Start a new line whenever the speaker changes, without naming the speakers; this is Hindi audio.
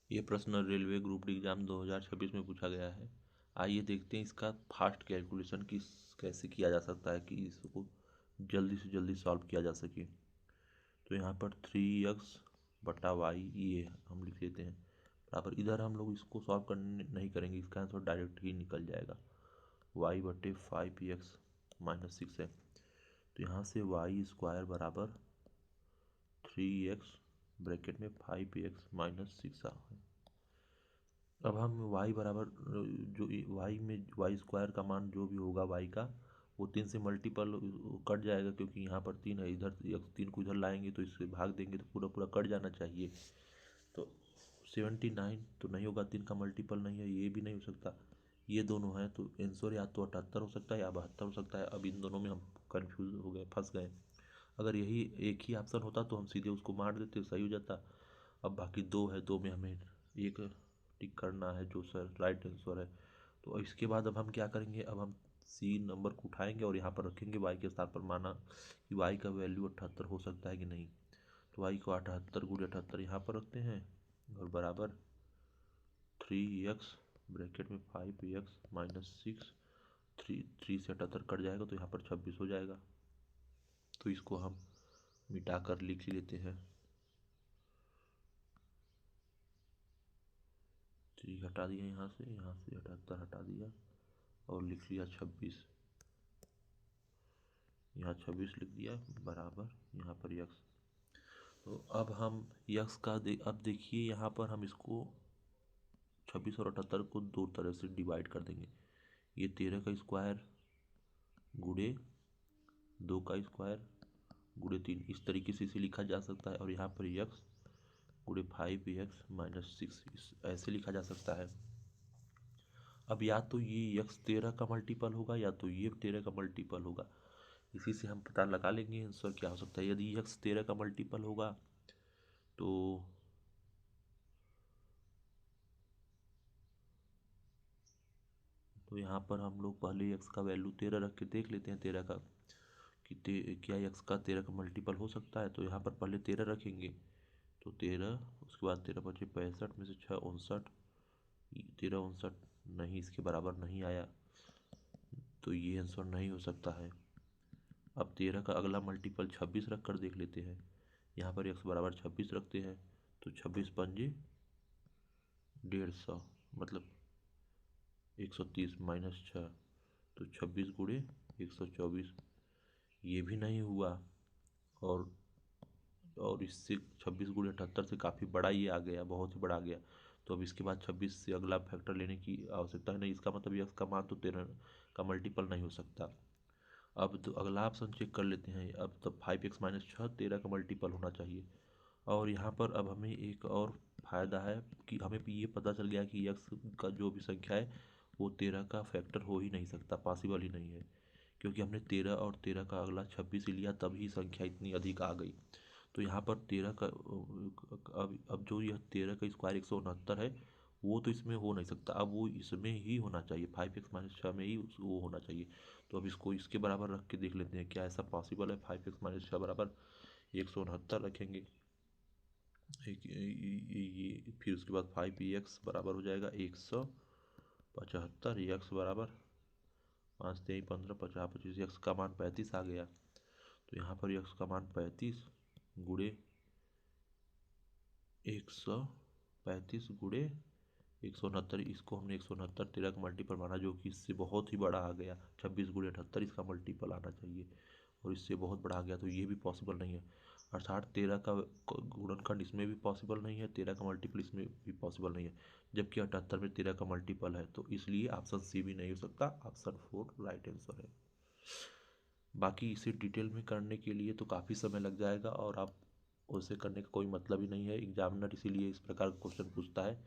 ये प्रश्न रेलवे ग्रुप डी एग्जाम 2026 में पूछा गया है। आइए देखते हैं इसका फास्ट कैलकुलेशन कैसे किया जा सकता है कि इसको जल्दी से जल्दी सॉल्व किया जा सके। तो यहाँ पर 3x बटा वाई ये हम लिख लेते हैं बराबर, इधर हम लोग इसको सॉल्व करने नहीं करेंगे, इसका आंसर डायरेक्ट ही निकल जाएगा। y बटे 5x माइनस 6 है, तो यहाँ से वाई स्क्वायर बराबर 3x ब्रैकेट में 5x माइनस 6 आ है। अब हम y बराबर जो y में वाई स्क्वायर का मान जो भी होगा y का वो 3 से मल्टीपल कट जाएगा, क्योंकि यहाँ पर 3 है, इधर 3 को इधर लाएंगे तो इससे भाग देंगे तो पूरा पूरा कट जाना चाहिए। तो 79 तो नहीं होगा, 3 का मल्टीपल नहीं है, ये भी नहीं हो सकता, ये दोनों हैं तो आंसर या तो 78 हो सकता है या 72 हो सकता है। अब इन दोनों में हम कंफ्यूज हो गए, फंस गए। अगर यही एक ही ऑप्शन होता तो हम सीधे उसको मार देते, सही हो जाता। अब बाकी दो है, दो में हमें एक टिक करना है जो सर राइट आंसर है। तो इसके बाद अब हम क्या करेंगे, अब हम सी नंबर को उठाएंगे और यहाँ पर रखेंगे वाई के स्थान पर, माना कि वाई का वैल्यू 78 हो सकता है कि नहीं। तो वाई को 78 गुणे 78 यहाँ पर रखते हैं और बराबर 3x ब्रैकेट में 5x माइनस 6, 3 से 78 कट जाएगा तो यहाँ पर 26 हो जाएगा। तो इसको हम मिटा कर लिख लेते हैं, 3 हटा दिया यहाँ से 78 हटा दिया और लिख लिया 26, यहाँ 26 लिख दिया बराबर यहाँ पर यक्स। तो अब हम यक्स का अब देखिए यहाँ पर हम इसको 26 और 78 को दो तरह से डिवाइड कर देंगे। ये 13 का स्क्वायर गुणे 2 का स्क्वायर गुणे 3, इस तरीके से इसे लिखा जा सकता है। और यहाँ पर यक्स गुणे 5x माइनस 6 ऐसे लिखा जा सकता है। अब या तो ये यक्स 13 का मल्टीपल होगा या तो ये 13 का मल्टीपल होगा, इसी से हम पता लगा लेंगे आंसर क्या हो सकता है। यदि यक्स 13 का मल्टीपल होगा तो यहाँ पर हम लोग पहले यक्स का वैल्यू 13 रख के देख लेते हैं 13 का कि क्या यक्स का 13 का मल्टीपल हो सकता है। तो यहाँ पर पहले 13 रखेंगे तो 13, उसके बाद 13 बचे 65 में से 6 59, 13 59 नहीं, इसके बराबर नहीं आया, तो ये आंसर नहीं हो सकता है। अब 13 का अगला मल्टीपल 26 रख कर देख लेते हैं। यहाँ पर x बराबर 26 रखते हैं तो 26 पंजे 150 मतलब 130 माइनस 6, तो 26 गुणे 124, ये भी नहीं हुआ। और इससे 26 गुणे 78 से काफ़ी बड़ा ये आ गया, बहुत ही बड़ा आ गया। तो अब इसके बाद 26 से अगला फैक्टर लेने की आवश्यकता है नहीं, इसका मतलब यक्स का मान तो 13 का मल्टीपल नहीं हो सकता। अब तो अगला ऑप्शन चेक कर लेते हैं। अब तो 5x माइनस 6 13 का मल्टीपल होना चाहिए। और यहाँ पर अब हमें एक और फ़ायदा है कि हमें भी ये पता चल गया कि यक्स का जो भी संख्या है वो 13 का फैक्टर हो ही नहीं सकता, पॉसिबल ही नहीं है, क्योंकि हमने 13 और 13 का अगला 26 ही लिया तभी संख्या इतनी अधिक आ गई। तो यहाँ पर 13 का अब जो यह 13 का स्क्वायर 169 है वो तो इसमें हो नहीं सकता, अब वो इसमें ही होना चाहिए, 5x माइनस 6 में ही वो होना चाहिए। तो अब इसको इसके बराबर रख के देख लेते हैं क्या ऐसा पॉसिबल है। 5x माइनस 6 बराबर 169 रखेंगे, ये फिर उसके बाद 5x बराबर हो जाएगा 175, एक्स बराबर 5 3 15 50 25, एक्स का मान 35 आ गया। तो यहाँ पर एक्स का मान 35 गुणे 135 गुणे 169, इसको हमने 169 13 का मल्टीपल माना जो कि इससे बहुत ही बड़ा आ गया। 26 गुणे 78 इसका मल्टीपल आना चाहिए और इससे बहुत बड़ा आ गया, तो ये भी पॉसिबल नहीं है। अर्थात 13 का गुणनखंड इसमें भी पॉसिबल नहीं है, 13 का मल्टीपल इसमें भी पॉसिबल नहीं है, जबकि 78 में 13 का मल्टीपल है। तो इसलिए ऑप्शन सी भी नहीं हो सकता, ऑप्शन 4 राइट आंसर है। बाकी इसे डिटेल में करने के लिए तो काफ़ी समय लग जाएगा और आप उसे करने का कोई मतलब ही नहीं है। एग्जामिनर इसीलिए इस प्रकार का क्वेश्चन पूछता है